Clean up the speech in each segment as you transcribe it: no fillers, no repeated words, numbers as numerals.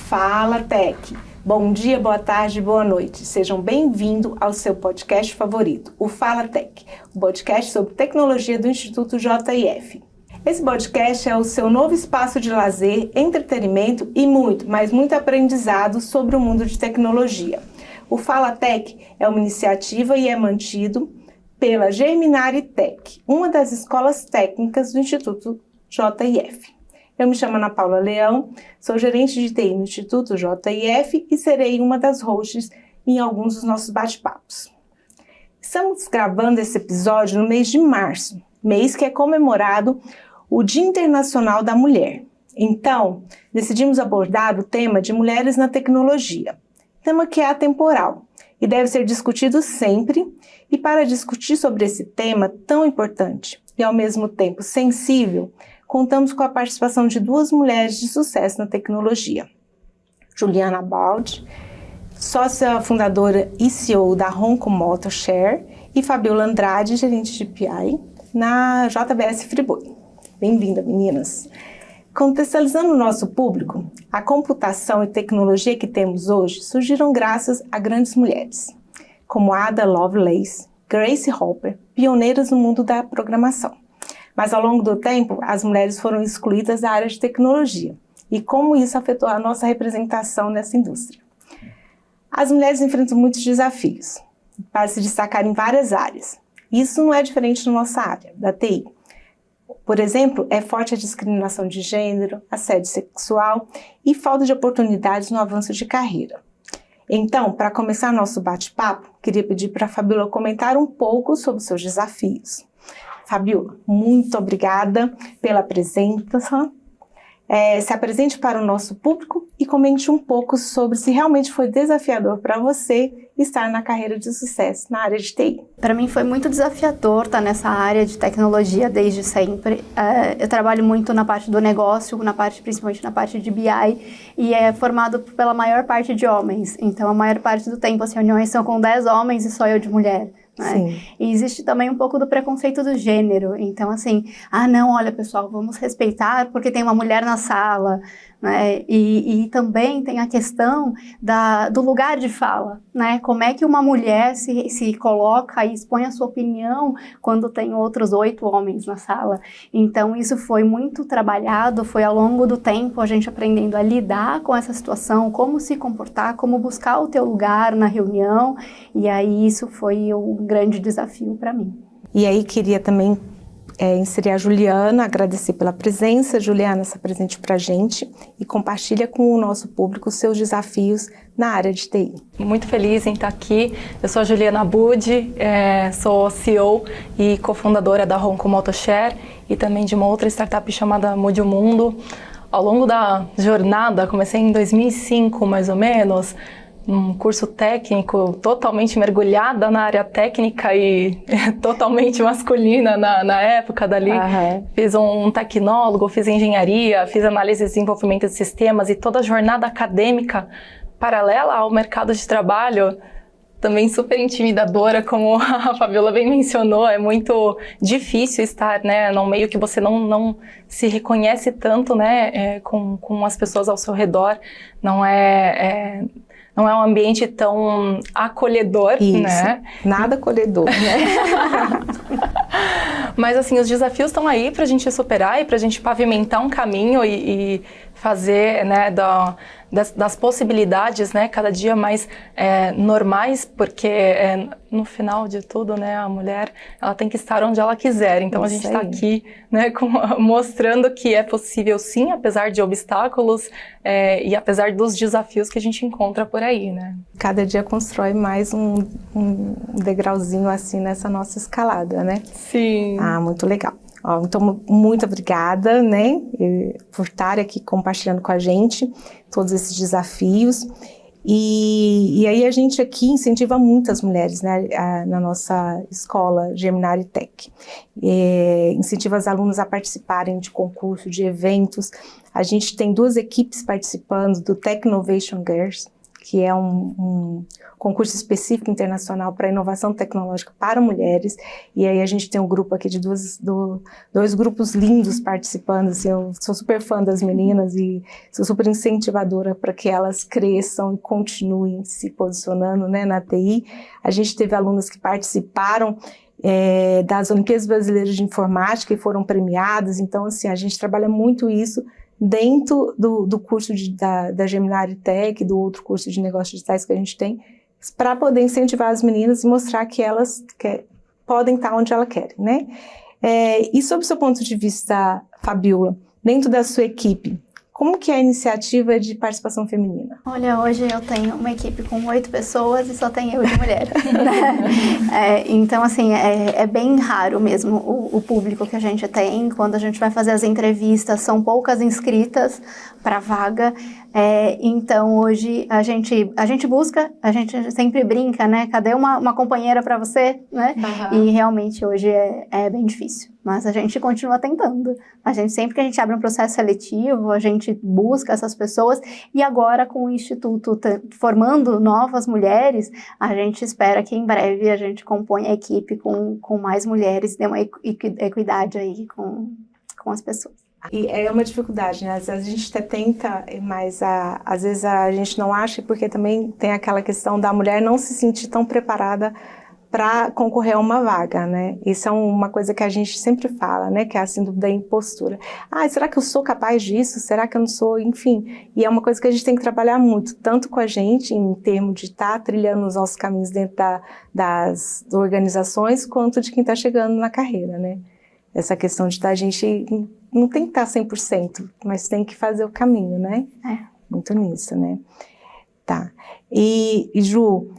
Fala Tech! Bom dia, boa tarde, boa noite. Sejam bem-vindos ao seu podcast favorito, o Fala Tech, o podcast sobre tecnologia do Instituto JIF. Esse podcast é o seu novo espaço de lazer, entretenimento e muito aprendizado sobre o mundo de tecnologia. O Fala Tech é uma iniciativa e é mantido pela Geminari Tech, uma das escolas técnicas do Instituto JIF. Eu me chamo Ana Paula Leão, sou gerente de TI no Instituto JIF e serei uma das hosts em alguns dos nossos bate-papos. Estamos gravando esse episódio no mês de março, mês que é comemorado o Dia Internacional da Mulher. Então, decidimos abordar o tema de mulheres na tecnologia, tema que é atemporal e deve ser discutido sempre. E para discutir sobre esse tema tão importante e ao mesmo tempo sensível, contamos com a participação de duas mulheres de sucesso na tecnologia. Juliana Baldi, sócia fundadora e CEO da Ronco Motorshare, e Fabiola Andrade, gerente de PI na JBS Friboi. Bem-vinda, meninas! Contextualizando o nosso público, a computação e tecnologia que temos hoje surgiram graças a grandes mulheres, como Ada Lovelace, Grace Hopper, pioneiras no mundo da programação. Mas ao longo do tempo, as mulheres foram excluídas da área de tecnologia. E como isso afetou a nossa representação nessa indústria? As mulheres enfrentam muitos desafios para se destacar em várias áreas. Isso não é diferente na nossa área, da TI. Por exemplo, é forte a discriminação de gênero, assédio sexual e falta de oportunidades no avanço de carreira. Então, para começar nosso bate-papo, queria pedir para a Fabiola comentar um pouco sobre os seus desafios. Fabiola, muito obrigada pela presença. Se apresente para o nosso público e comente um pouco sobre se realmente foi desafiador para você estar na carreira de sucesso na área de TI. Para mim foi muito desafiador estar nessa área de tecnologia desde sempre. Eu trabalho muito na parte do negócio, principalmente na parte de BI, e é formado pela maior parte de homens. Então, a maior parte do tempo as reuniões são com 10 homens e só eu de mulher. Né? E existe também um pouco do preconceito do gênero. Então, assim, não, olha, pessoal, vamos respeitar porque tem uma mulher na sala, né? E também tem a questão do lugar de fala, né? Como é que uma mulher se coloca e expõe a sua opinião quando tem outros 8 homens na sala. Então, isso foi muito trabalhado, foi ao longo do tempo a gente aprendendo a lidar com essa situação, como se comportar, como buscar o teu lugar na reunião, e aí isso foi um grande desafio para mim. E aí queria também inserir a Juliana, agradecer pela presença. Juliana, se apresente para a gente e compartilha com o nosso público os seus desafios na área de TI. Muito feliz em estar aqui. Eu sou a Juliana Budi, sou CEO e cofundadora da Ronco Motorshare e também de uma outra startup chamada Mude o Mundo. Ao longo da jornada, comecei em 2005 mais ou menos, um curso técnico, totalmente mergulhada na área técnica e totalmente masculina na época dali. Uhum. Fiz um tecnólogo, fiz engenharia, fiz análise e desenvolvimento de sistemas e toda a jornada acadêmica paralela ao mercado de trabalho, também super intimidadora, como a Fabiola bem mencionou. É muito difícil estar, né, num meio que você não se reconhece tanto, né, com as pessoas ao seu redor. Não é um ambiente tão acolhedor, isso, né? Nada acolhedor, né? Mas, assim, os desafios estão aí pra gente superar e pra gente pavimentar um caminho e fazer, né, das possibilidades, né, cada dia mais normais, porque no final de tudo, né, a mulher, ela tem que estar onde ela quiser. Então, a gente está aqui, né, mostrando que é possível sim, apesar de obstáculos e apesar dos desafios que a gente encontra por aí, né. Cada dia constrói mais um degrauzinho assim nessa nossa escalada, né? Sim. Muito legal. Então, muito obrigada, né, por estar aqui compartilhando com a gente todos esses desafios. E aí a gente aqui incentiva muitas mulheres, né, na nossa escola Geminari Tech. Incentiva as alunas a participarem de concursos, de eventos. A gente tem 2 equipes participando do Tech Innovation Girls, que é um concurso específico internacional para inovação tecnológica para mulheres, e aí a gente tem um grupo aqui de dois grupos lindos participando, assim, eu sou super fã das meninas e sou super incentivadora para que elas cresçam e continuem se posicionando, né, na TI. A gente teve alunas que participaram das Olimpíadas Brasileiras de Informática e foram premiadas, então assim, a gente trabalha muito isso dentro do curso da Geminari Tech, do outro curso de negócios digitais que a gente tem, para poder incentivar as meninas e mostrar que elas podem estar onde elas querem, né? E sob o seu ponto de vista, Fabiola, dentro da sua equipe, como que é a iniciativa de participação feminina? Olha, hoje eu tenho uma equipe com 8 pessoas e só tem eu de mulher. Então, assim, é bem raro mesmo o público que a gente tem. Quando a gente vai fazer as entrevistas, são poucas inscritas para a vaga. Então, hoje a gente busca, a gente sempre brinca, né? Cadê uma companheira para você, né? Uhum. E realmente hoje é bem difícil. Mas a gente continua tentando. Sempre que a gente abre um processo seletivo, a gente busca essas pessoas. E agora, com o Instituto formando novas mulheres, a gente espera que em breve a gente componha a equipe com mais mulheres, dê uma equidade aí com as pessoas. E é uma dificuldade, né? Às vezes a gente até tenta, mas às vezes a gente não acha, porque também tem aquela questão da mulher não se sentir tão preparada para concorrer a uma vaga, né? Isso é uma coisa que a gente sempre fala, né? Que é a síndrome da impostura. Será que eu sou capaz disso? Será que eu não sou? Enfim, e é uma coisa que a gente tem que trabalhar muito, tanto com a gente, em termos de estar trilhando os nossos caminhos dentro das organizações, quanto de quem está chegando na carreira, né? Essa questão de a gente não tem que estar 100%, mas tem que fazer o caminho, né? Muito nisso, né? Tá. E Ju,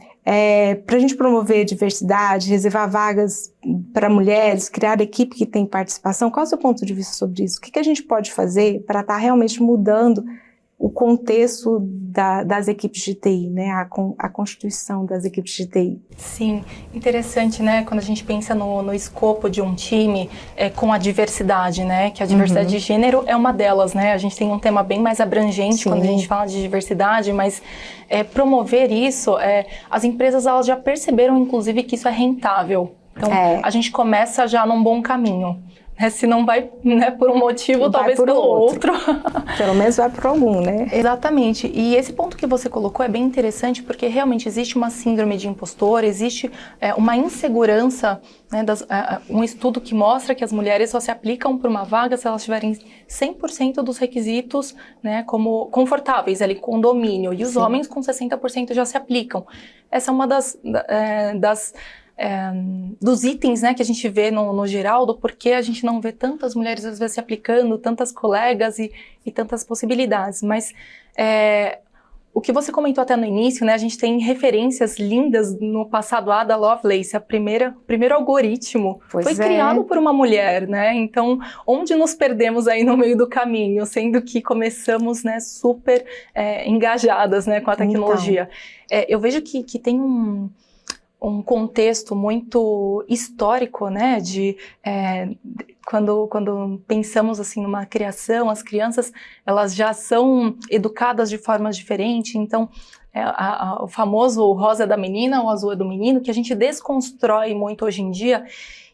para a gente promover diversidade, reservar vagas para mulheres, criar equipe que tem participação, qual é o seu ponto de vista sobre isso? O que a gente pode fazer para estar realmente mudando o contexto das equipes de TI, né? A constituição das equipes de TI. Sim, interessante, né? Quando a gente pensa no escopo de um time com a diversidade, né? Que a diversidade de gênero é uma delas, né? A gente tem um tema bem mais abrangente quando a gente fala de diversidade, mas promover isso, as empresas elas já perceberam, inclusive, que isso é rentável. Então, a gente começa já num bom caminho. Se não vai, né, por um motivo, talvez pelo outro. Pelo menos vai por algum, né? Exatamente. E esse ponto que você colocou é bem interessante, porque realmente existe uma síndrome de impostor, existe uma insegurança, né, um estudo que mostra que as mulheres só se aplicam para uma vaga se elas tiverem 100% dos requisitos, né, como confortáveis, ali, com domínio. E os homens com 60% já se aplicam. Essa é uma dos itens, né, que a gente vê no geral, do porquê a gente não vê tantas mulheres às vezes se aplicando, tantas colegas e tantas possibilidades. Mas o que você comentou até no início, né, a gente tem referências lindas no passado. A Ada Lovelace, o primeiro algoritmo, foi criado por uma mulher, né? Então, onde nos perdemos aí no meio do caminho, sendo que começamos, né, super engajadas, né, com a tecnologia. Então. Eu vejo que tem um contexto muito histórico, né, quando pensamos assim numa criação, as crianças elas já são educadas de formas diferentes, então o famoso rosa é da menina, o azul é do menino, que a gente desconstrói muito hoje em dia,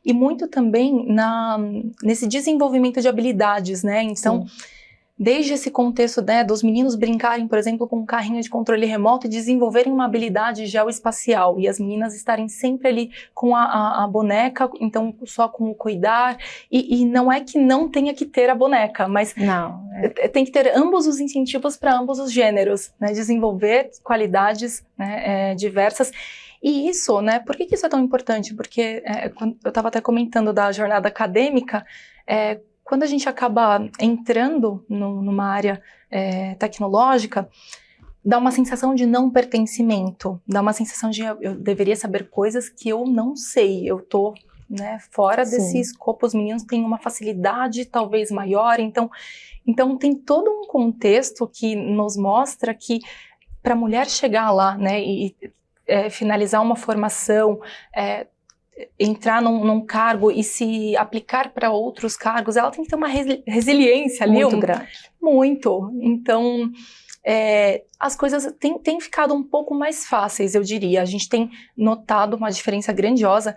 e muito também nesse desenvolvimento de habilidades, né, então... Desde esse contexto, né, dos meninos brincarem, por exemplo, com um carrinho de controle remoto e desenvolverem uma habilidade geoespacial, e as meninas estarem sempre ali com a boneca, então só com o cuidar, e não é que não tenha que ter a boneca, mas tem que ter ambos os incentivos para ambos os gêneros, né, desenvolver qualidades, né, diversas. E isso, né, por que isso é tão importante? Porque eu estava até comentando da jornada acadêmica, quando a gente acaba entrando numa área tecnológica, dá uma sensação de não pertencimento, dá uma sensação de eu deveria saber coisas que eu não sei, eu tô, né, fora desse escopo. Os meninos têm uma facilidade talvez maior, então tem todo um contexto que nos mostra que para a mulher chegar lá, né, e finalizar uma formação, entrar num cargo e se aplicar para outros cargos, ela tem que ter uma resiliência ali. Muito grande. Muito. Então, as coisas têm ficado um pouco mais fáceis, eu diria. A gente tem notado uma diferença grandiosa.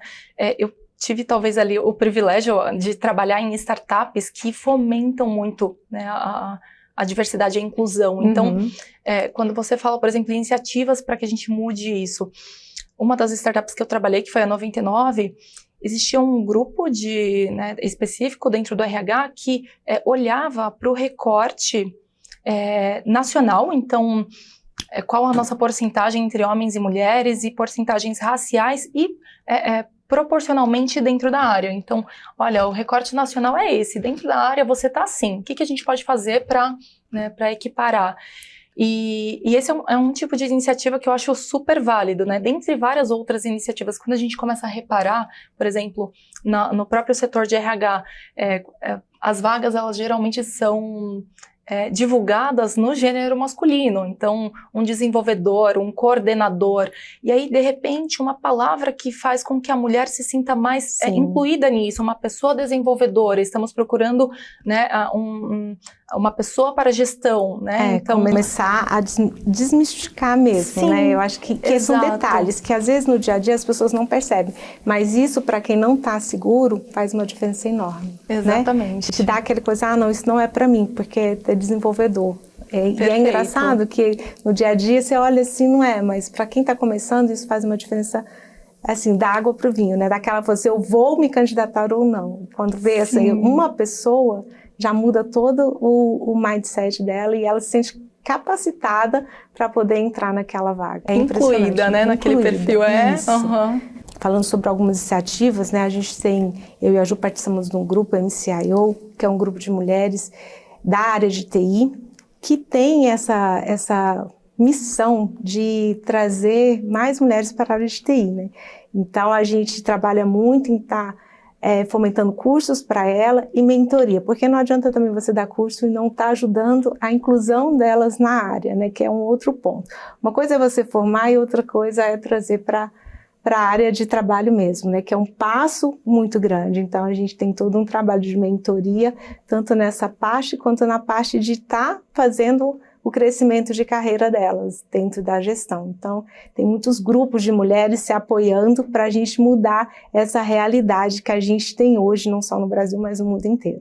Eu tive talvez ali o privilégio de trabalhar em startups que fomentam muito, né, a diversidade e a inclusão. Então, quando você fala, por exemplo, iniciativas para que a gente mude isso, uma das startups que eu trabalhei, que foi a 99, existia um grupo específico dentro do RH que olhava para o recorte nacional, então qual a nossa porcentagem entre homens e mulheres e porcentagens raciais e proporcionalmente dentro da área. Então, olha, o recorte nacional é esse, dentro da área você está assim, o que a gente pode fazer para equiparar? E esse é um tipo de iniciativa que eu acho super válido, né? Dentre várias outras iniciativas, quando a gente começa a reparar, por exemplo, no próprio setor de RH, as vagas, elas geralmente são divulgadas no gênero masculino, então um desenvolvedor, um coordenador, e aí de repente uma palavra que faz com que a mulher se sinta mais incluída nisso, uma pessoa desenvolvedora, estamos procurando, né, uma pessoa para gestão, né? Então começar a desmistificar mesmo, né? Eu acho que são detalhes que às vezes no dia a dia as pessoas não percebem, mas isso para quem não está seguro faz uma diferença enorme. Exatamente. Né? Te dá aquela coisa, não, isso não é para mim, porque é desenvolvedor. E é engraçado que no dia a dia você olha assim, não é, mas para quem está começando isso faz uma diferença, assim, da água para o vinho, né? Daquela coisa, eu vou me candidatar ou não. Quando vê assim, uma pessoa já muda todo o mindset dela e ela se sente capacitada para poder entrar naquela vaga. É incluída, né? Naquele perfil, Falando sobre algumas iniciativas, né? A gente tem, eu e a Ju participamos de um grupo, MCIO, que é um grupo de mulheres da área de TI, que tem essa missão de trazer mais mulheres para a área de TI, né? Então, a gente trabalha muito em estar fomentando cursos para ela e mentoria, porque não adianta também você dar curso e não estar ajudando a inclusão delas na área, né, que é um outro ponto. Uma coisa é você formar e outra coisa é trazer para a área de trabalho mesmo, né, que é um passo muito grande. Então, a gente tem todo um trabalho de mentoria, tanto nessa parte quanto na parte de estar fazendo o crescimento de carreira delas dentro da gestão. Então, tem muitos grupos de mulheres se apoiando para a gente mudar essa realidade que a gente tem hoje, não só no Brasil, mas no mundo inteiro.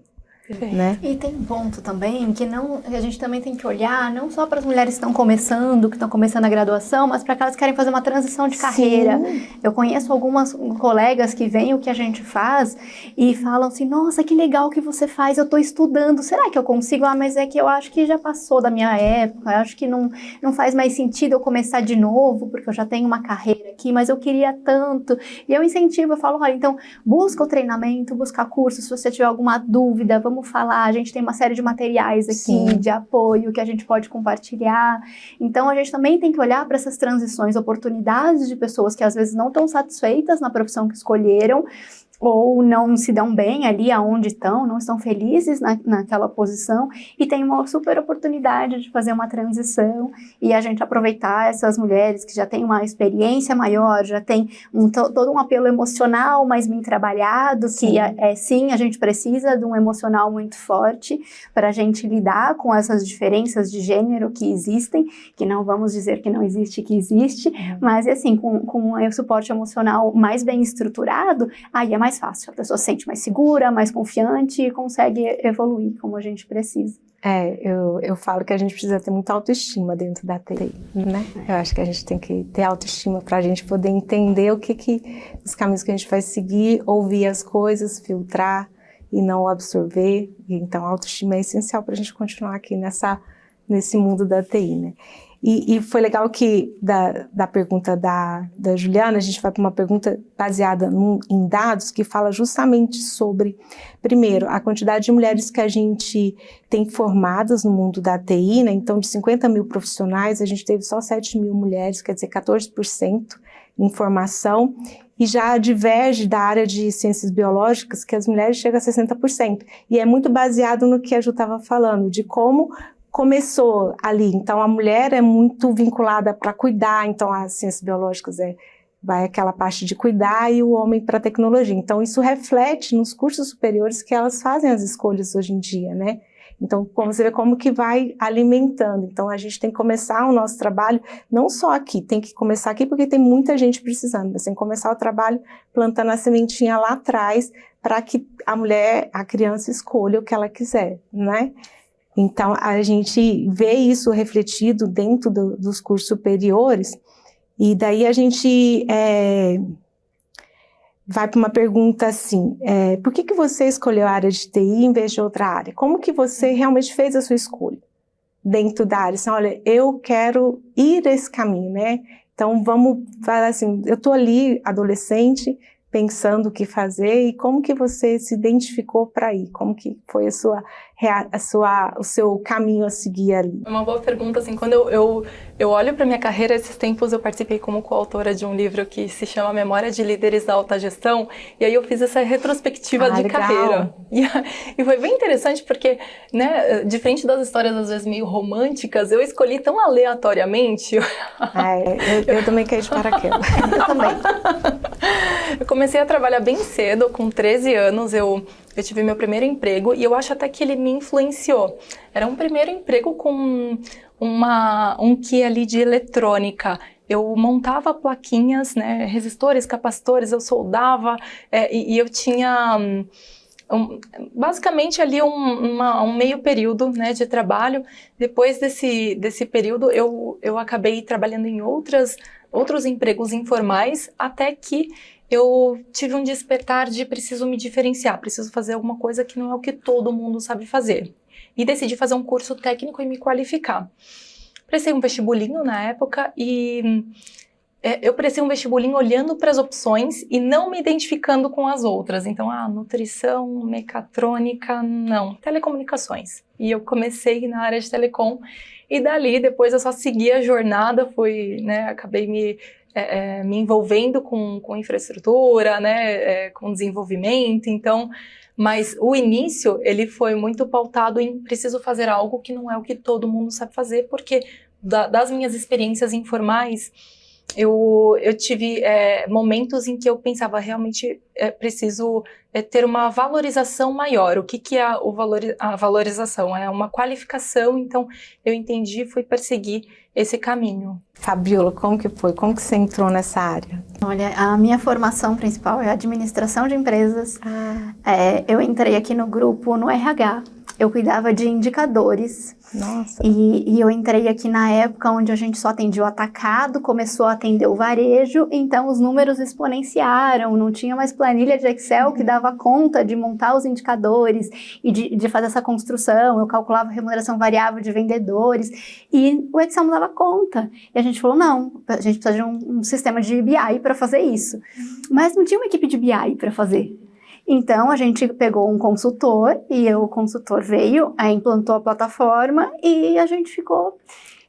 Né? E tem um ponto também que a gente também tem que olhar não só para as mulheres que estão começando a graduação, mas para aquelas que querem fazer uma transição de carreira. Eu conheço algumas colegas que veem o que a gente faz e falam assim, nossa, que legal que você faz, eu estou estudando, será que eu consigo? Mas é que eu acho que já passou da minha época, eu acho que não faz mais sentido eu começar de novo, porque eu já tenho uma carreira aqui, mas eu queria tanto. E eu incentivo, eu falo, olha, então busca o treinamento, busca curso, se você tiver alguma dúvida, vamos falar, a gente tem uma série de materiais aqui de apoio que a gente pode compartilhar. Então a gente também tem que olhar para essas transições, oportunidades de pessoas que às vezes não estão satisfeitas na profissão que escolheram ou não se dão bem ali aonde estão, não estão felizes naquela posição e tem uma super oportunidade de fazer uma transição e a gente aproveitar essas mulheres que já têm uma experiência maior, já tem todo um apelo emocional mais bem trabalhado, que sim, a gente precisa de um emocional muito forte para a gente lidar com essas diferenças de gênero que existem, que não vamos dizer que não existe, que existe, mas assim, com o suporte emocional mais bem estruturado, aí é mais fácil, a pessoa se sente mais segura, mais confiante e consegue evoluir como a gente precisa. Eu falo que a gente precisa ter muita autoestima dentro da TI, né? Eu acho que a gente tem que ter autoestima para a gente poder entender os caminhos que a gente vai seguir, ouvir as coisas, filtrar e não absorver. Então, a autoestima é essencial para a gente continuar aqui nesse mundo da TI, né? E foi legal que da pergunta da Juliana, a gente vai para uma pergunta baseada em dados que fala justamente sobre, primeiro, a quantidade de mulheres que a gente tem formadas no mundo da TI, né? Então, de 50 mil profissionais, a gente teve só 7 mil mulheres, quer dizer, 14% em formação, e já diverge da área de ciências biológicas, que as mulheres chegam a 60%. E é muito baseado no que a Ju estava falando, de como começou ali. Então, a mulher é muito vinculada para cuidar, então as ciências biológicas vai aquela parte de cuidar e o homem para a tecnologia. Então, isso reflete nos cursos superiores que elas fazem as escolhas hoje em dia, né? Então, como você vê como que vai alimentando. Então, a gente tem que começar o nosso trabalho, não só aqui, tem que começar aqui porque tem muita gente precisando, mas tem que começar o trabalho plantando a sementinha lá atrás, para que a mulher, a criança escolha o que ela quiser, né? Então, a gente vê isso refletido dentro dos cursos superiores, e daí a gente vai para uma pergunta assim, por que você escolheu a área de TI em vez de outra área? Como que você realmente fez a sua escolha dentro da área? Assim, olha, eu quero ir esse caminho, né? Então, vamos falar assim, eu estou ali, adolescente, pensando o que fazer, e como que você se identificou para ir? Como que foi o seu caminho a seguir ali? É uma boa pergunta, assim, quando eu olho para minha carreira, esses tempos eu participei como coautora de um livro que se chama Memória de Líderes da Alta Gestão, e aí eu fiz essa retrospectiva de legal. carreira. E foi bem interessante porque, né, diferente das histórias às vezes meio românticas, eu escolhi tão aleatoriamente. Eu também quero de paraquedas. Eu também. Eu comecei a trabalhar bem cedo, com 13 anos, eu tive meu primeiro emprego, e eu acho até que ele me influenciou. Era um primeiro emprego com um quê ali de eletrônica. Eu montava plaquinhas, né, resistores, capacitores, eu soldava, e eu tinha basicamente ali um meio período, né, de trabalho. Depois desse período, eu acabei trabalhando em outros empregos informais, até que eu tive um despertar de preciso me diferenciar, preciso fazer alguma coisa que não é o que todo mundo sabe fazer. E decidi fazer um curso técnico e me qualificar. Prestei um vestibulinho na época e eu prestei um vestibulinho olhando para as opções e não me identificando com as outras. Então, nutrição, mecatrônica, não, telecomunicações. E eu comecei na área de telecom e dali depois eu só segui a jornada, acabei me envolvendo com infraestrutura, né, com desenvolvimento, então, mas o início, ele foi muito pautado em preciso fazer algo que não é o que todo mundo sabe fazer, porque das minhas experiências informais, eu tive momentos em que eu pensava, realmente preciso ter uma valorização maior. O que é a valorização? É uma qualificação, então eu entendi e fui perseguir esse caminho. Fabiola, como que foi? Como que você entrou nessa área? Olha, a minha formação principal é administração de empresas. Eu entrei aqui no grupo no RH. Eu cuidava de indicadores. Nossa. E eu entrei aqui na época onde a gente só atendia o atacado, começou a atender o varejo, então os números exponenciaram, não tinha mais planilha de Excel que dava conta de montar os indicadores e de fazer essa construção. Eu calculava a remuneração variável de vendedores e o Excel não dava conta. E a gente falou, não, a gente precisa de um sistema de BI para fazer isso. Mas não tinha uma equipe de BI para fazer. Então, a gente pegou um consultor e o consultor veio, implantou a plataforma e a gente ficou...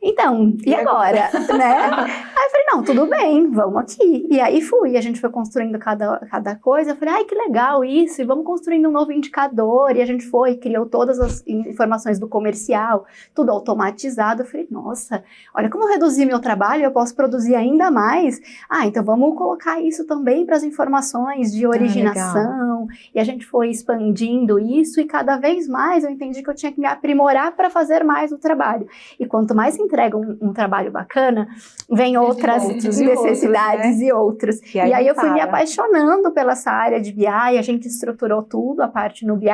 Então, e agora, né? Aí eu falei, não, tudo bem, vamos aqui. E aí fui, a gente foi construindo cada coisa. Eu falei, ai, que legal isso, e vamos construindo um novo indicador. E a gente foi, criou todas as informações do comercial, tudo automatizado. Eu falei, nossa, olha como eu reduzi meu trabalho, eu posso produzir ainda mais. Então vamos colocar isso também para as informações de originação. E a gente foi expandindo isso, e cada vez mais eu entendi que eu tinha que me aprimorar para fazer mais o trabalho. E quanto mais entrega um trabalho bacana, vem outras necessidades e outros. E aí eu fui me apaixonando pela essa área de BI, a gente estruturou tudo, a parte no BI,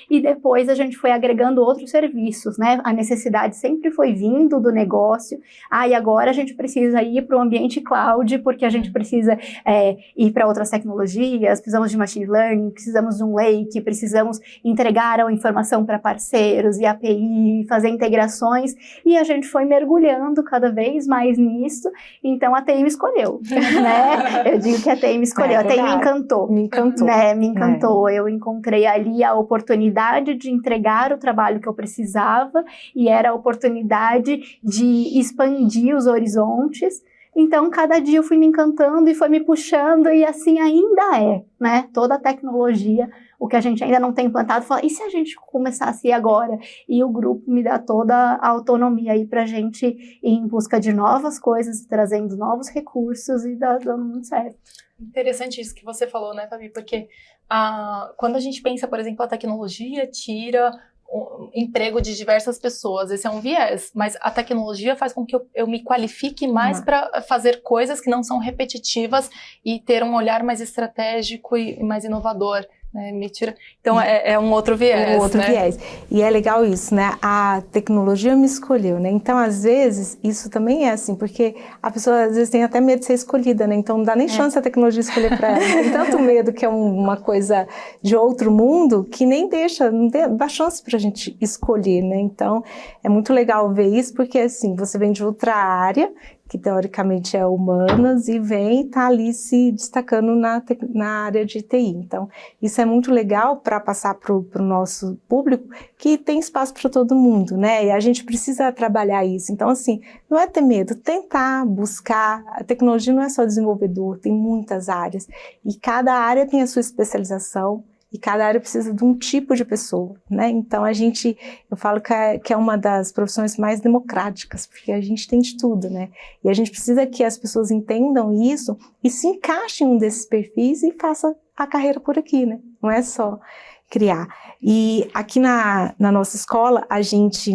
e depois a gente foi agregando outros serviços, né? A necessidade sempre foi vindo do negócio. E agora a gente precisa ir para o ambiente cloud, porque a gente precisa ir para outras tecnologias, precisamos de machine learning, precisamos de um lake, precisamos entregar a informação para parceiros e API, fazer integrações, e a gente foi mergulhando cada vez mais nisso, então a TI me escolheu, né? Eu digo que a TI me escolheu, a TI me encantou. Me encantou. Né? Me encantou. Eu encontrei ali a oportunidade de entregar o trabalho que eu precisava, e era a oportunidade de expandir os horizontes. Então, cada dia eu fui me encantando e foi me puxando, e assim ainda né? Toda a tecnologia, o que a gente ainda não tem implantado, fala, e se a gente começasse agora? E o grupo me dá toda a autonomia aí pra gente ir em busca de novas coisas, trazendo novos recursos e dando muito certo. Interessante isso que você falou, né, Fabi? Porque quando a gente pensa, por exemplo, a tecnologia tira o emprego de diversas pessoas. Esse é um viés, mas a tecnologia faz com que eu me qualifique mais para fazer coisas que não são repetitivas e ter um olhar mais estratégico e mais inovador. Então é um outro viés. Um outro viés. E é legal isso, né? A tecnologia me escolheu, né? Então, às vezes, isso também é assim, porque a pessoa às vezes tem até medo de ser escolhida, né? Então não dá nem chance a tecnologia escolher para ela. Tem tanto medo que é uma coisa de outro mundo que nem não dá chance pra gente escolher, né? Então, é muito legal ver isso, porque assim, você vem de outra área, que teoricamente é humanas, e tá ali se destacando na área de TI. Então, isso é muito legal para passar para o nosso público, que tem espaço para todo mundo, né? E a gente precisa trabalhar isso. Então, assim, não é ter medo, tentar, buscar. A tecnologia não é só desenvolvedor, tem muitas áreas. E cada área tem a sua especialização, e cada área precisa de um tipo de pessoa, né? Então, eu falo que é uma das profissões mais democráticas, porque a gente tem de tudo, né? E a gente precisa que as pessoas entendam isso e se encaixem em um desses perfis e façam a carreira por aqui, né? Não é só criar. E aqui na nossa escola,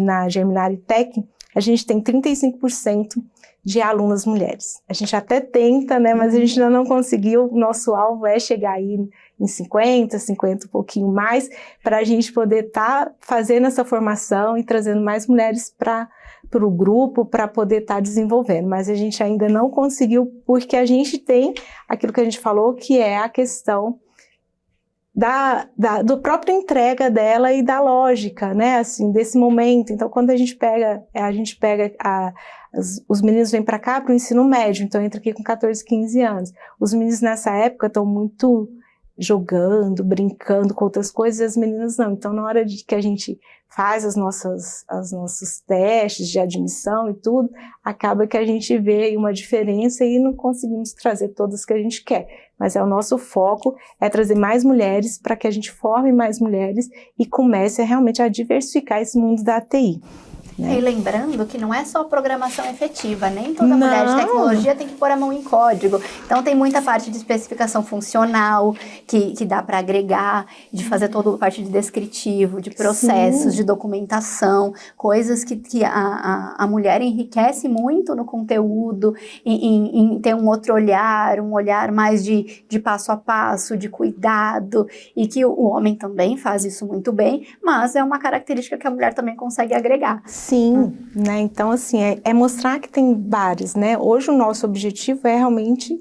na Germinari Tech, a gente tem 35% de alunas mulheres. A gente até tenta, né? Mas a gente ainda não conseguiu. O nosso alvo é chegar aí em 50 um pouquinho mais, para a gente poder estar fazendo essa formação e trazendo mais mulheres para o grupo, para poder estar desenvolvendo. Mas a gente ainda não conseguiu, porque a gente tem aquilo que a gente falou, que é a questão do própria entrega dela e da lógica, né, assim, desse momento. Então, quando a gente pega os meninos vêm para cá para o ensino médio, então entra aqui com 14, 15 anos. Os meninos nessa época estão muito jogando, brincando com outras coisas, e as meninas não. Então, na hora que a gente faz os nossos testes de admissão e tudo, acaba que a gente vê uma diferença e não conseguimos trazer todas que a gente quer. Mas o nosso foco é trazer mais mulheres para que a gente forme mais mulheres e comece realmente a diversificar esse mundo da TI. E lembrando que não é só programação efetiva, nem toda mulher de tecnologia tem que pôr a mão em código. Então tem muita parte de especificação funcional que dá para agregar, de fazer toda a parte de descritivo, de processos, de documentação, coisas que a mulher enriquece muito no conteúdo, em ter um outro olhar, um olhar mais de passo a passo, de cuidado, e que o homem também faz isso muito bem, mas é uma característica que a mulher também consegue agregar. Sim, né? Então, assim, é mostrar que tem vários, né? Hoje o nosso objetivo é realmente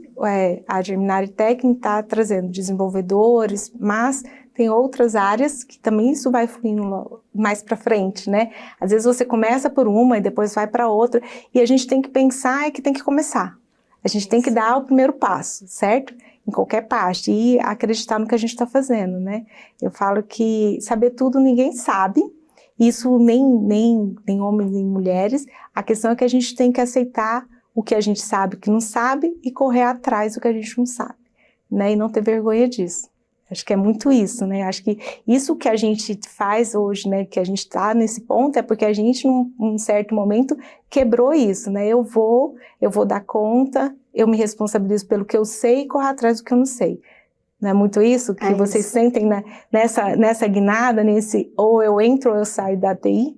a Germinari Tech está trazendo desenvolvedores, mas tem outras áreas que também isso vai fluindo mais para frente, né? Às vezes você começa por uma e depois vai para outra, e a gente tem que pensar que tem que começar. A gente tem que dar o primeiro passo, certo? Em qualquer parte, e acreditar no que a gente está fazendo, né? Eu falo que saber tudo ninguém sabe. Isso nem homens nem mulheres. A questão é que a gente tem que aceitar o que a gente sabe que não sabe e correr atrás do que a gente não sabe, né? E não ter vergonha disso. Acho que é muito isso, né? Acho que isso que a gente faz hoje, né? Que a gente está nesse ponto é porque a gente, num certo momento, quebrou isso, né? Eu vou dar conta, eu me responsabilizo pelo que eu sei e corro atrás do que eu não sei. Não é muito isso que vocês sentem, né? nessa guinada, ou eu entro ou eu saio da TI?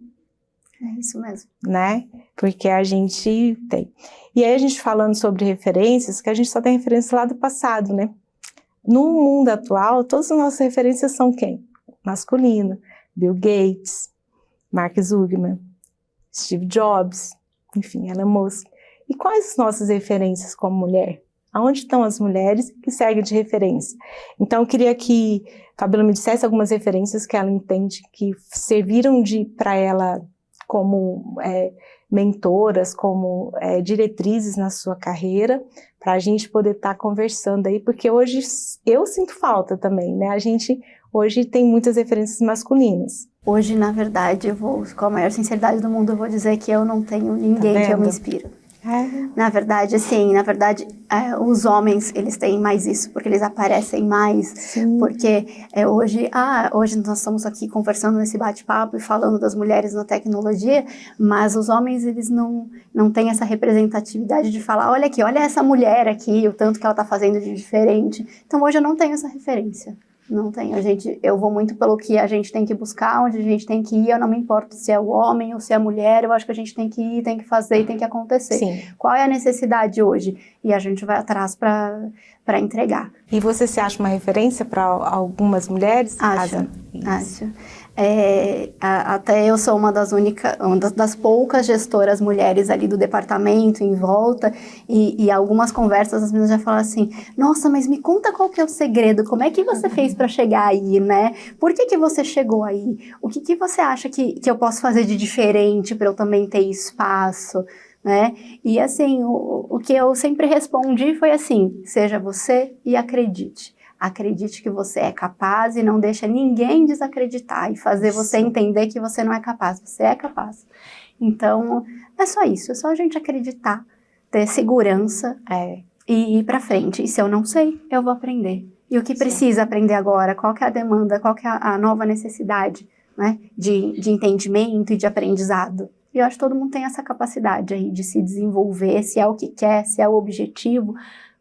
É isso mesmo. Né? Porque a gente tem. E aí a gente falando sobre referências, que a gente só tem referência lá do passado, né? No mundo atual, todas as nossas referências são quem? Masculino. Bill Gates, Mark Zuckerberg, Steve Jobs, enfim, Elon Musk. E quais as nossas referências como mulher? Aonde estão as mulheres que servem de referência? Então, eu queria que a Fabíola me dissesse algumas referências que ela entende que serviram para ela como mentoras, como diretrizes na sua carreira, para a gente poder estar conversando aí, porque hoje eu sinto falta também, né? A gente hoje tem muitas referências masculinas. Hoje, na verdade, com a maior sinceridade do mundo, eu vou dizer que eu não tenho ninguém que eu me inspiro. Na verdade, assim, os homens, eles têm mais isso, porque eles aparecem mais. Sim. Porque hoje nós estamos aqui conversando nesse bate-papo e falando das mulheres na tecnologia, mas os homens, eles não têm essa representatividade de falar, olha essa mulher aqui, o tanto que ela está fazendo de diferente. Então, hoje eu não tenho essa referência. Não tem. Eu vou muito pelo que a gente tem que buscar, onde a gente tem que ir. Eu não me importo se é o homem ou se é a mulher. Eu acho que a gente tem que ir, tem que fazer e tem que acontecer. Sim. Qual é a necessidade hoje? E a gente vai atrás para entregar. E você se acha uma referência para algumas mulheres? Acho. Até eu sou uma das poucas gestoras mulheres ali do departamento em volta, e algumas conversas as meninas já falam assim: nossa, mas me conta qual que é o segredo, como é que você fez para chegar aí, né? Por que você chegou aí? O que você acha que eu posso fazer de diferente para eu também ter espaço, né? E assim, o que eu sempre respondi foi assim: seja você e acredite. Acredite que você é capaz e não deixa ninguém desacreditar e fazer você entender que você não é capaz. Você é capaz. Então, é só isso. É só a gente acreditar, ter segurança e ir pra frente. E se eu não sei, eu vou aprender. E o que precisa aprender agora? Qual que é a demanda? Qual que é a nova necessidade, né? De entendimento e de aprendizado. E eu acho que todo mundo tem essa capacidade aí de se desenvolver, se é o que quer, se é o objetivo.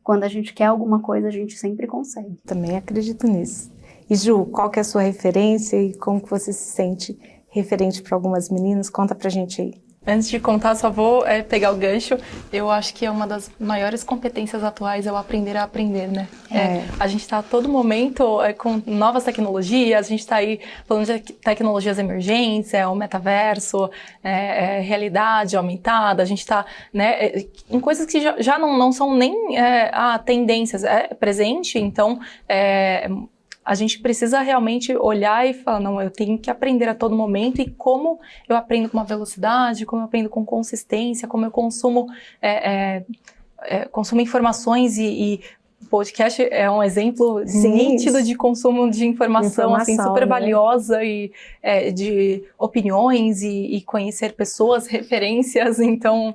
Quando a gente quer alguma coisa, a gente sempre consegue. Também acredito nisso. E Ju, qual que é a sua referência e como que você se sente referente para algumas meninas? Conta pra gente aí. Antes de contar, só vou pegar o gancho. Eu acho que é uma das maiores competências atuais o aprender a aprender, né? A gente está a todo momento com novas tecnologias, a gente está aí falando de tecnologias emergentes, o metaverso, realidade aumentada, a gente está, né, em coisas que já não são nem tendências, é presente, então a gente precisa realmente olhar e falar, não, eu tenho que aprender a todo momento, e como eu aprendo com uma velocidade, como eu aprendo com consistência, como eu consumo informações e podcast é um exemplo nítido de consumo de informação assim, super valiosa, e de opiniões e conhecer pessoas, referências, então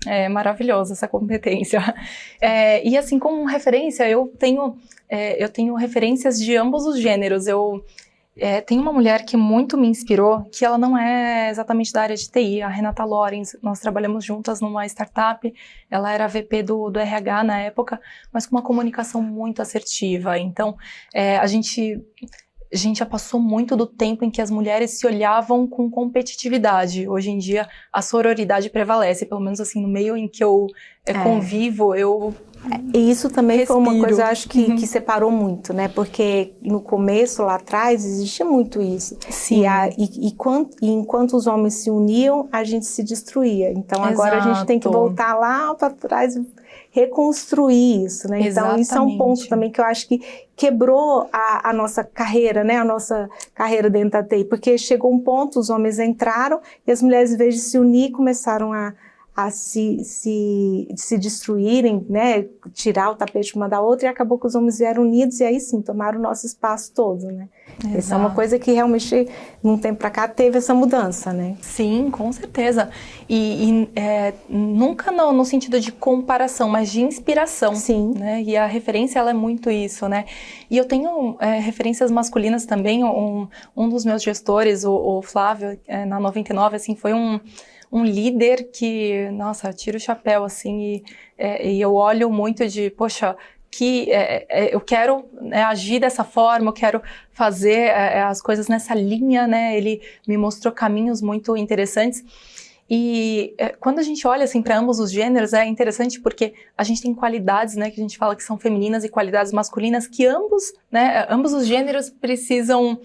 é maravilhosa essa competência. E assim, como referência, eu tenho referências de ambos os gêneros. Tem uma mulher que muito me inspirou, que ela não é exatamente da área de TI, a Renata Lorenz. Nós trabalhamos juntas numa startup, ela era VP do RH na época, mas com uma comunicação muito assertiva. Então, a gente já passou muito do tempo em que as mulheres se olhavam com competitividade. Hoje em dia, a sororidade prevalece, pelo menos assim, no meio em que eu convivo, E isso também respiro. Foi uma coisa, eu acho que separou muito, né? Porque no começo, lá atrás, existia muito isso. Sim. E enquanto os homens se uniam, a gente se destruía. Então agora a gente tem que voltar lá para trás e reconstruir isso, né? Então isso é um ponto também que eu acho que quebrou a nossa carreira, né? A nossa carreira dentro da TI. Porque chegou um ponto, os homens entraram e as mulheres, em vez de se unir, começaram a se destruírem, né, tirar o tapete uma da outra, e acabou que os homens vieram unidos e aí sim, tomaram o nosso espaço todo, né. Exato. Essa é uma coisa que realmente, num tempo pra cá, teve essa mudança, né. Sim, com certeza. E nunca no sentido de comparação, mas de inspiração. Sim. Né? E a referência, ela é muito isso, né. E eu tenho referências masculinas também. Um dos meus gestores, o Flávio, na 99, assim, foi um líder que, nossa, eu tiro o chapéu, assim, e eu olho muito de, poxa, que eu quero agir dessa forma, eu quero fazer as coisas nessa linha, né? Ele me mostrou caminhos muito interessantes. E quando a gente olha assim para ambos os gêneros, é interessante porque a gente tem qualidades, né, que a gente fala que são femininas, e qualidades masculinas que ambos os gêneros precisam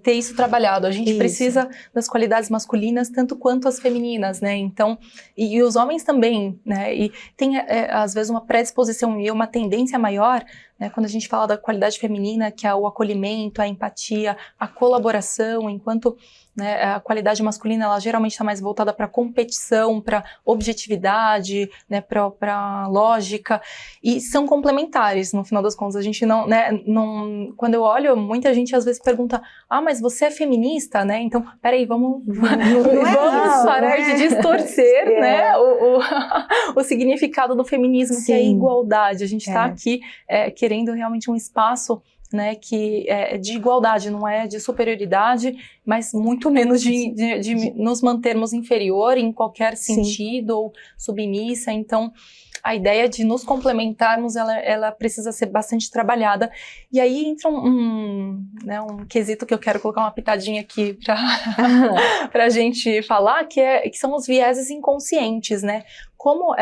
ter isso trabalhado. A gente precisa das qualidades masculinas tanto quanto as femininas, né? Então, e os homens também, né? E tem às vezes uma predisposição e uma tendência maior, né, quando a gente fala da qualidade feminina, que é o acolhimento, a empatia, a colaboração, enquanto, né, a qualidade masculina, ela geralmente está mais voltada para competição, para objetividade, né, para lógica, e são complementares, no final das contas. A gente não, quando eu olho, muita gente às vezes pergunta, mas você é feminista, né? Então, peraí, vamos parar de distorcer, né, o significado do feminismo, que é a igualdade. A gente está aqui querendo realmente um espaço, né, que é de igualdade, não é de superioridade, mas muito menos de nos mantermos inferior em qualquer sentido ou submissa. Então, a ideia de nos complementarmos, ela precisa ser bastante trabalhada. E aí entra um quesito que eu quero colocar uma pitadinha aqui para a gente falar, que são os vieses inconscientes, né? Como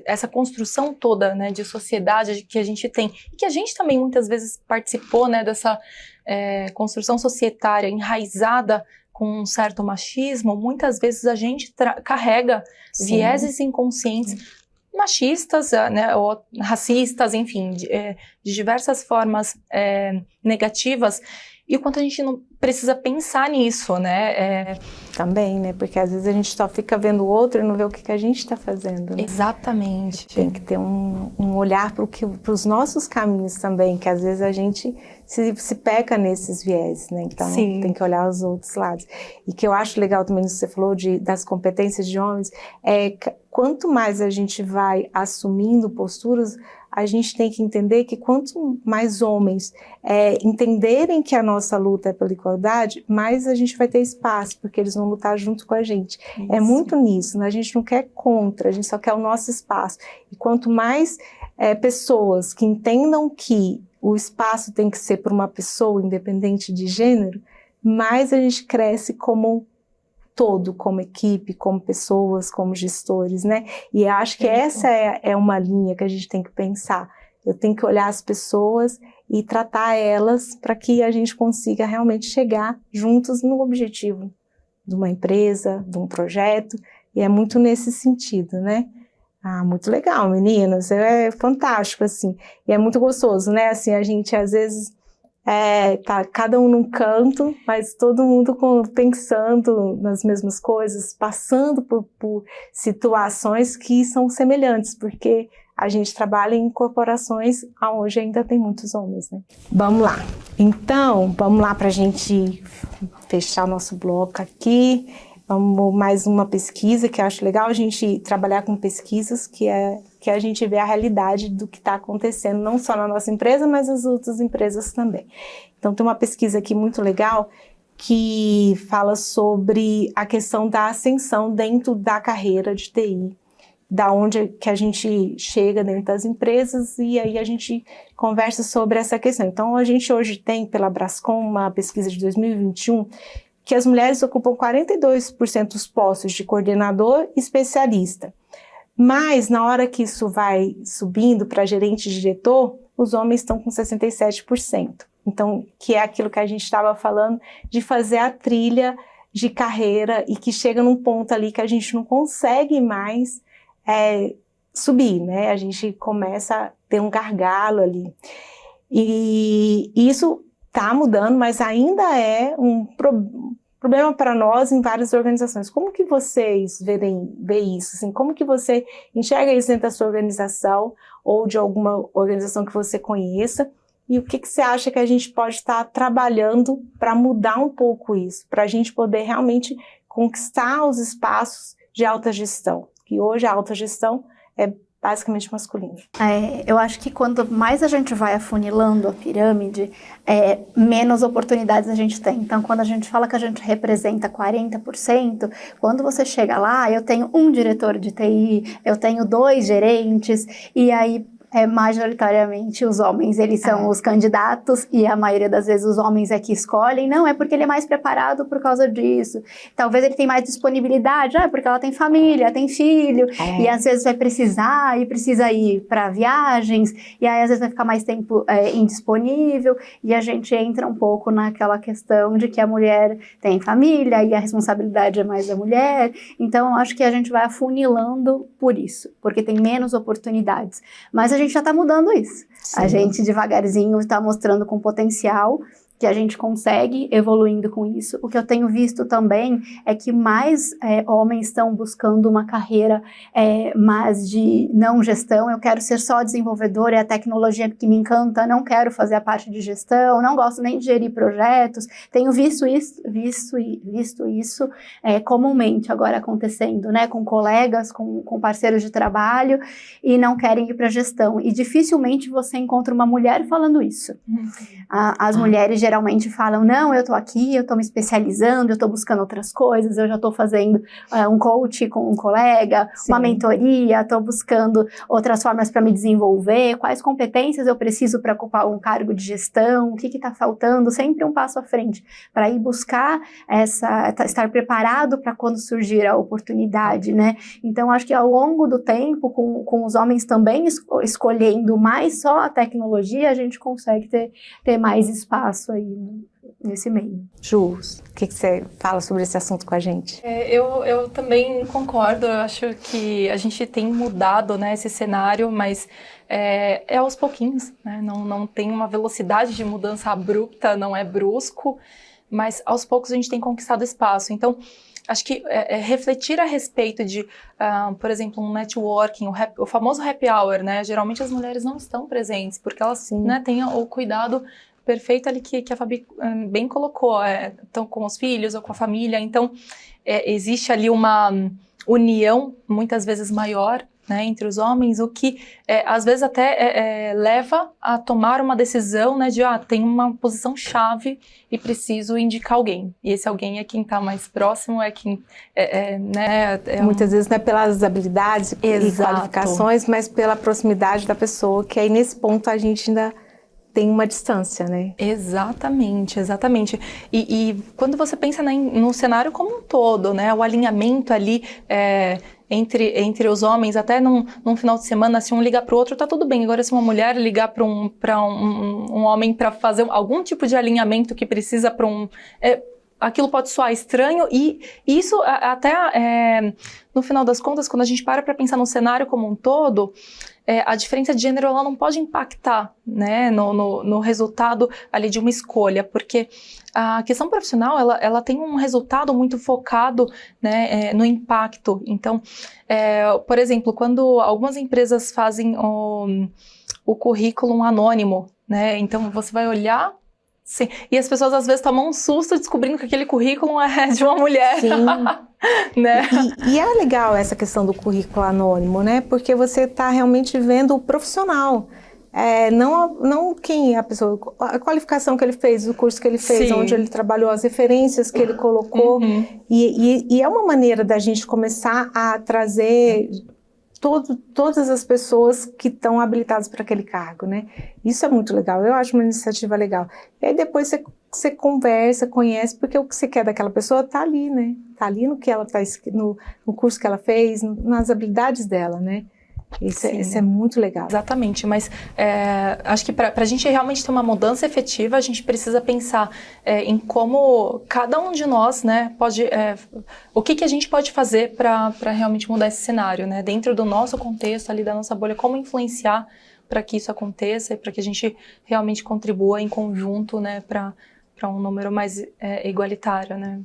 essa construção toda, né, de sociedade que a gente tem, e que a gente também muitas vezes participou, né, dessa construção societária enraizada com um certo machismo, muitas vezes a gente carrega vieses inconscientes machistas, né, ou racistas, enfim, de diversas formas negativas, e o quanto a gente não precisa pensar nisso, né? Também, né? Porque às vezes a gente só fica vendo o outro e não vê o que a gente está fazendo, né? Exatamente. Tem que ter um olhar para os nossos caminhos também, que às vezes a gente se peca nesses viés, né? Então tem que olhar os outros lados. E que eu acho legal também, que você falou das competências de homens, quanto mais a gente vai assumindo posturas, a gente tem que entender que quanto mais homens entenderem que a nossa luta é pela igualdade, mais a gente vai ter espaço, porque eles vão lutar junto com a gente. Isso. É muito nisso, né? A gente não quer contra, a gente só quer o nosso espaço. E quanto mais pessoas que entendam que o espaço tem que ser para uma pessoa, independente de gênero, mais a gente cresce como todo, como equipe, como pessoas, como gestores, né? E eu acho que essa é uma linha que a gente tem que pensar. Eu tenho que olhar as pessoas e tratar elas para que a gente consiga realmente chegar juntos no objetivo de uma empresa, de um projeto, e é muito nesse sentido, né? Muito legal, meninas, é fantástico, assim, e é muito gostoso, né? Assim, a gente às vezes tá cada um num canto, mas todo mundo pensando nas mesmas coisas, passando por situações que são semelhantes, porque a gente trabalha em corporações onde ainda tem muitos homens, né? Vamos lá. Então, vamos lá para a gente fechar o nosso bloco aqui. Vamos mais uma pesquisa que eu acho legal a gente trabalhar com pesquisas que a gente vê a realidade do que está acontecendo, não só na nossa empresa, mas nas outras empresas também. Então tem uma pesquisa aqui muito legal que fala sobre a questão da ascensão dentro da carreira de TI, da onde que a gente chega dentro das empresas, e aí a gente conversa sobre essa questão. Então a gente hoje tem pela Brascom uma pesquisa de 2021 que as mulheres ocupam 42% dos postos de coordenador e especialista. Mas, na hora que isso vai subindo para gerente e diretor, os homens estão com 67%. Então, que é aquilo que a gente estava falando, de fazer a trilha de carreira e que chega num ponto ali que a gente não consegue mais subir, né? A gente começa a ter um gargalo ali. E isso está mudando, mas ainda é um problema para nós em várias organizações. Como que vocês veem isso? Assim, como que você enxerga isso dentro da sua organização ou de alguma organização que você conheça? E o que você acha que a gente pode estar trabalhando para mudar um pouco isso? Para a gente poder realmente conquistar os espaços de alta gestão, que hoje a alta gestão é basicamente masculino. Eu acho que quanto mais a gente vai afunilando a pirâmide, menos oportunidades a gente tem. Então, quando a gente fala que a gente representa 40%, quando você chega lá, eu tenho um diretor de TI, eu tenho 2 gerentes, e aí majoritariamente os homens, eles são os candidatos, e a maioria das vezes os homens é que escolhem. Não, é porque ele é mais preparado por causa disso. Talvez ele tenha mais disponibilidade, porque ela tem família, tem filho, e às vezes vai precisar, e precisa ir para viagens, e aí às vezes vai ficar mais tempo indisponível, e a gente entra um pouco naquela questão de que a mulher tem família, e a responsabilidade é mais da mulher. Então, eu acho que a gente vai afunilando por isso, porque tem menos oportunidades. Mas a gente já está mudando isso. Sim. A gente devagarzinho está mostrando com potencial que a gente consegue evoluindo com isso. O que eu tenho visto também é que mais homens estão buscando uma carreira mais de não gestão. Eu quero ser só desenvolvedor, é a tecnologia que me encanta, não quero fazer a parte de gestão, não gosto nem de gerir projetos. Tenho visto isso comumente agora acontecendo, né, com colegas, com parceiros de trabalho, e não querem ir para gestão. E dificilmente você encontra uma mulher falando isso. As mulheres geralmente falam, não, eu tô aqui, eu tô me especializando, eu tô buscando outras coisas, eu já tô fazendo um coach com um colega, Sim. uma mentoria, tô buscando outras formas para me desenvolver, quais competências eu preciso para ocupar um cargo de gestão, o que está faltando, sempre um passo à frente, para ir buscar estar preparado para quando surgir a oportunidade, né? Então, acho que ao longo do tempo, com os homens também escolhendo mais só a tecnologia, a gente consegue ter mais espaço aí nesse meio. Ju, o que você fala sobre esse assunto com a gente? Eu também concordo, eu acho que a gente tem mudado, né, esse cenário, mas é aos pouquinhos, né? Não tem uma velocidade de mudança abrupta, não é brusco, mas aos poucos a gente tem conquistado espaço. Então, acho que refletir a respeito de, por exemplo, um networking, o famoso happy hour, né? Geralmente as mulheres não estão presentes, porque elas, né, têm o cuidado perfeito ali que a Fabi bem colocou, estão com os filhos ou com a família. Então, existe ali uma união, muitas vezes maior, né, entre os homens, o que às vezes até leva a tomar uma decisão, né, de tem uma posição chave e preciso indicar alguém. E esse alguém é quem está mais próximo, é quem né, muitas vezes não é pelas habilidades e qualificações, mas pela proximidade da pessoa, que aí nesse ponto a gente ainda tem uma distância, né? Exatamente. E quando você pensa no cenário como um todo, né, o alinhamento ali entre os homens, até num final de semana, se um ligar para o outro, tá tudo bem. Agora, se uma mulher ligar para um homem para fazer algum tipo de alinhamento que precisa para aquilo pode soar estranho, e isso até, no final das contas, quando a gente para pensar no cenário como um todo, a diferença de gênero ela não pode impactar, né, no resultado ali de uma escolha, porque a questão profissional ela tem um resultado muito focado, né, no impacto. Então, por exemplo, quando algumas empresas fazem o currículo anônimo, né, então você vai olhar. Sim, e as pessoas às vezes tomam um susto descobrindo que aquele currículo é de uma mulher. Sim. Né? E é legal essa questão do currículo anônimo, né? Porque você está realmente vendo o profissional. Não quem é a pessoa, a qualificação que ele fez, o curso que ele fez, Sim. onde ele trabalhou, as referências que ele colocou. Uhum. E é uma maneira da gente começar a trazer todas as pessoas que estão habilitadas para aquele cargo, né? Isso é muito legal, eu acho uma iniciativa legal. E aí depois você conversa, conhece, porque o que você quer daquela pessoa está ali, né? Está ali no que ela está no curso que ela fez, nas habilidades dela, né? Isso é muito legal. Exatamente, mas acho que para a gente realmente ter uma mudança efetiva, a gente precisa pensar em como cada um de nós, né, pode, o que a gente pode fazer para realmente mudar esse cenário, né, dentro do nosso contexto, ali da nossa bolha, como influenciar para que isso aconteça e para que a gente realmente contribua em conjunto, né, para um número mais igualitário, né.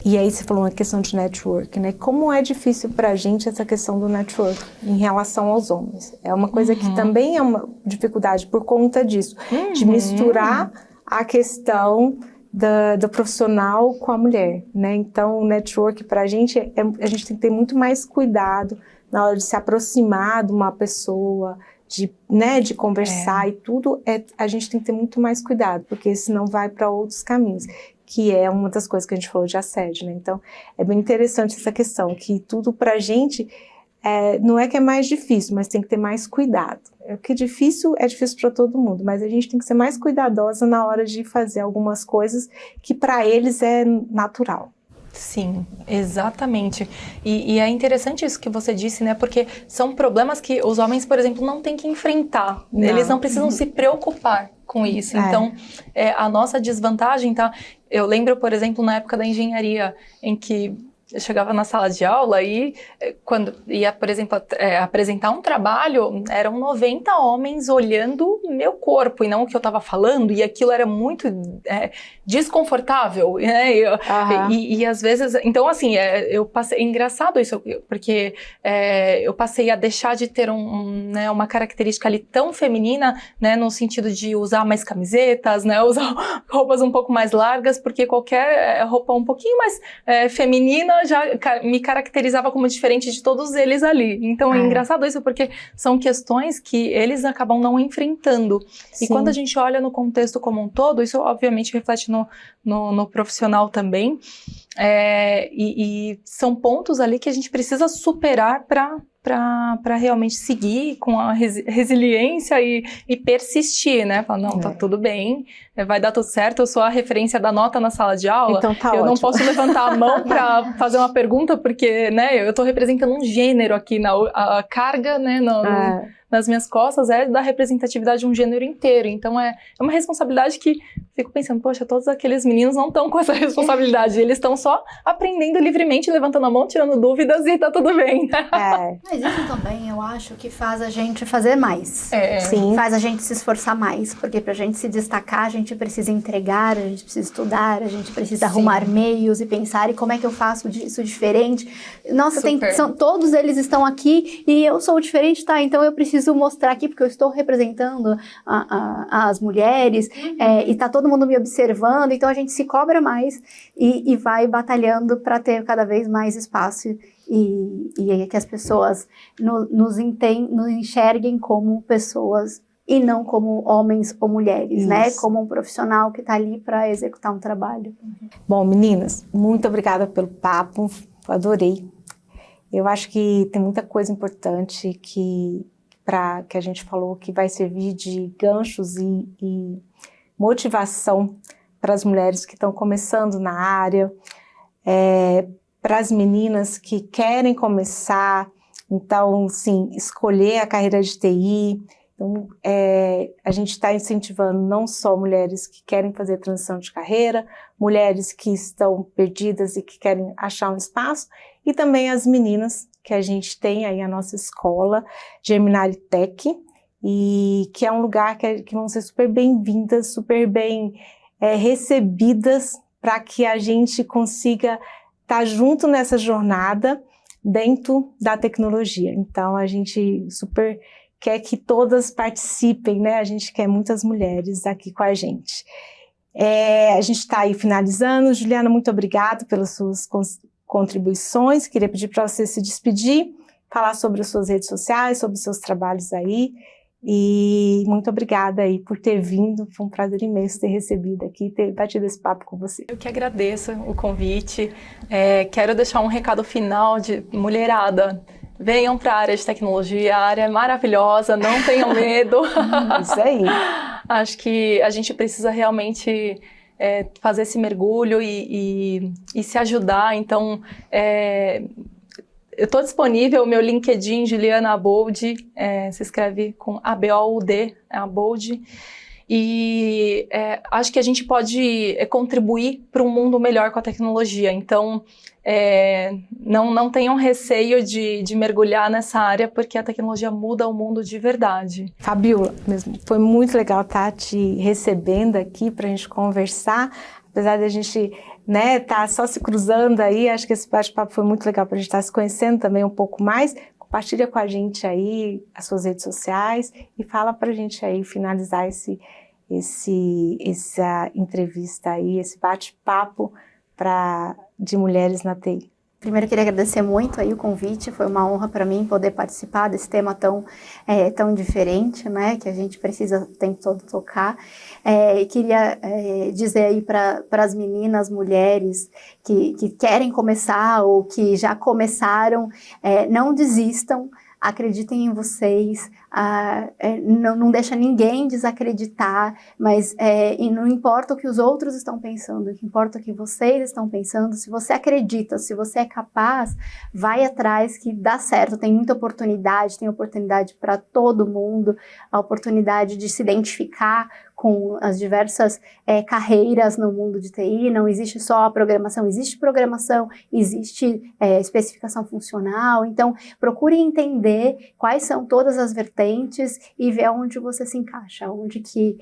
E aí você falou uma questão de network, né? Como é difícil pra gente essa questão do network em relação aos homens. É uma coisa que também é uma dificuldade por conta disso, de misturar a questão do profissional com a mulher, né? Então, o network pra gente, a gente tem que ter muito mais cuidado na hora de se aproximar de uma pessoa, de conversar e tudo, a gente tem que ter muito mais cuidado, porque senão vai para outros caminhos, que é uma das coisas que a gente falou de assédio, né? Então, é bem interessante essa questão, que tudo pra gente não é que é mais difícil, mas tem que ter mais cuidado. O que é difícil para todo mundo, mas a gente tem que ser mais cuidadosa na hora de fazer algumas coisas que para eles é natural. Sim, exatamente. E é interessante isso que você disse, né? Porque são problemas que os homens, por exemplo, não têm que enfrentar. Não. Eles não precisam se preocupar com isso. Então, a nossa desvantagem, tá? Eu lembro, por exemplo, na época da engenharia, em que eu chegava na sala de aula e quando ia, por exemplo, apresentar um trabalho, eram 90 homens olhando meu corpo e não o que eu estava falando, e aquilo era muito desconfortável, né? E às vezes, então assim, eu passei, é engraçado isso, porque eu passei a deixar de ter uma característica ali tão feminina, né, no sentido de usar mais camisetas, né, usar roupas um pouco mais largas, porque qualquer roupa um pouquinho mais feminina me caracterizava como diferente de todos eles ali. Então é engraçado isso, porque são questões que eles acabam não enfrentando. Sim. E quando a gente olha no contexto como um todo, isso obviamente reflete no profissional também. E são pontos ali que a gente precisa superar para realmente seguir com a resiliência e persistir, né? Falar, não, tá tudo bem, vai dar tudo certo, eu sou a referência da nota na sala de aula, então tá eu ótimo. não posso levantar a mão para fazer uma pergunta, porque, né, eu tô representando um gênero aqui, a carga, né, nas minhas costas é da representatividade de um gênero inteiro, então é uma responsabilidade que fico pensando, poxa, todos aqueles meninos não estão com essa responsabilidade, eles estão só aprendendo livremente, levantando a mão, tirando dúvidas e tá tudo bem. Mas isso também, eu acho que faz a gente fazer mais. Sim. Faz a gente se esforçar mais, porque pra gente se destacar, a gente precisa entregar, a gente precisa estudar, a gente precisa arrumar meios e pensar, e como é que eu faço isso diferente? Nossa, todos eles estão aqui e eu sou diferente, tá? Então eu preciso mostrar aqui, porque eu estou representando as mulheres, e tá todo mundo me observando, então a gente se cobra mais e vai batalhando para ter cada vez mais espaço e que as pessoas nos enxerguem como pessoas e não como homens ou mulheres, né? Como um profissional que está ali para executar um trabalho. Bom, meninas, muito obrigada pelo papo, adorei. Eu acho que tem muita coisa importante que a gente falou que vai servir de ganchos e motivação para as mulheres que estão começando na área, para as meninas que querem começar, então, sim, escolher a carreira de TI. Então, a gente está incentivando não só mulheres que querem fazer transição de carreira, mulheres que estão perdidas e que querem achar um espaço, e também as meninas que a gente tem aí a nossa escola, Geminari Tech, e que é um lugar que vão ser super bem-vindas, super bem recebidas, para que a gente consiga estar junto nessa jornada dentro da tecnologia. Então, a gente super quer que todas participem, né? A gente quer muitas mulheres aqui com a gente. A gente está aí finalizando. Juliana, muito obrigada pelas suas contribuições. Queria pedir para você se despedir, falar sobre as suas redes sociais, sobre os seus trabalhos aí. E muito obrigada aí por ter vindo. Foi um prazer imenso ter recebido aqui, ter batido esse papo com você. Eu que agradeço o convite. Quero deixar um recado final de mulherada. Venham para a área de tecnologia, a área é maravilhosa, não tenham medo. Isso aí. Acho que a gente precisa realmente fazer esse mergulho e se ajudar. Então, eu estou disponível, meu LinkedIn, Juliana Abold, se escreve com ABOUD, Abold. E acho que a gente pode contribuir para um mundo melhor com a tecnologia. Então, não tenham receio de mergulhar nessa área, porque a tecnologia muda o mundo de verdade. Fabiola, mesmo, foi muito legal estar te recebendo aqui para a gente conversar, apesar de a gente tá só se cruzando aí. Acho que esse bate-papo foi muito legal para a gente estar se conhecendo também um pouco mais. Compartilha com a gente aí as suas redes sociais e fala para a gente aí finalizar essa entrevista aí, esse bate-papo de mulheres na TI. Primeiro, eu queria agradecer muito aí o convite, foi uma honra para mim poder participar desse tema tão diferente, né, que a gente precisa o tempo todo tocar. E queria dizer aí para as meninas, mulheres que querem começar ou que já começaram, não desistam, acreditem em vocês, não deixa ninguém desacreditar, mas e não importa o que os outros estão pensando, o que importa é o que vocês estão pensando. Se você acredita, se você é capaz, vai atrás que dá certo. Tem muita oportunidade, tem oportunidade para todo mundo, a oportunidade de se identificar com as diversas carreiras no mundo de TI. Não existe só a programação, existe especificação funcional. Então, procure entender quais são todas as vertentes e ver onde você se encaixa, onde que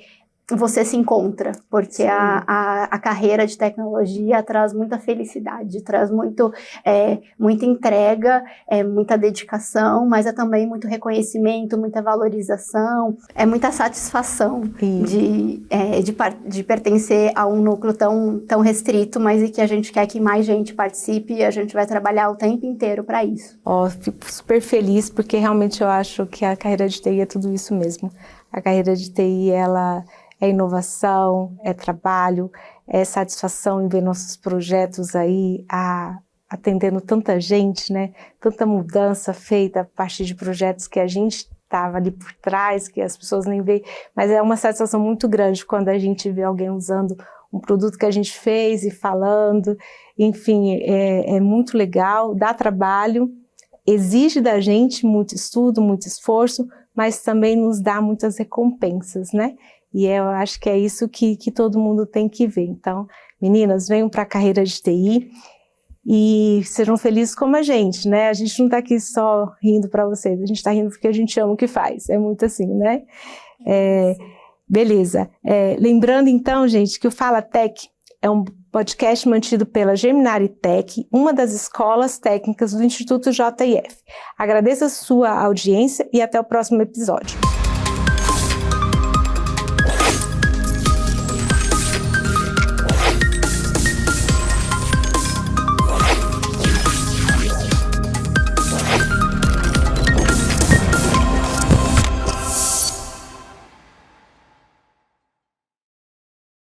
você se encontra, porque a carreira de tecnologia traz muita felicidade, traz muita entrega, muita dedicação, mas é também muito reconhecimento, muita valorização, muita satisfação de pertencer a um núcleo tão restrito, mas e que a gente quer que mais gente participe e a gente vai trabalhar o tempo inteiro para isso. Fico super feliz, porque realmente eu acho que a carreira de TI é tudo isso mesmo. A carreira de TI, ela é inovação, é trabalho, é satisfação em ver nossos projetos aí atendendo tanta gente, né? Tanta mudança feita a partir de projetos que a gente estava ali por trás, que as pessoas nem veem, mas é uma satisfação muito grande quando a gente vê alguém usando um produto que a gente fez e falando, enfim, é muito legal, dá trabalho, exige da gente muito estudo, muito esforço, mas também nos dá muitas recompensas, né? E eu acho que é isso que todo mundo tem que ver. Então, meninas, venham para a carreira de TI e sejam felizes como a gente, né? A gente não está aqui só rindo para vocês, a gente está rindo porque a gente ama o que faz. É muito assim, né? Beleza. Lembrando, então, gente, que o Fala Tech é um podcast mantido pela Geminari Tech, uma das escolas técnicas do Instituto JF. Agradeço a sua audiência e até o próximo episódio.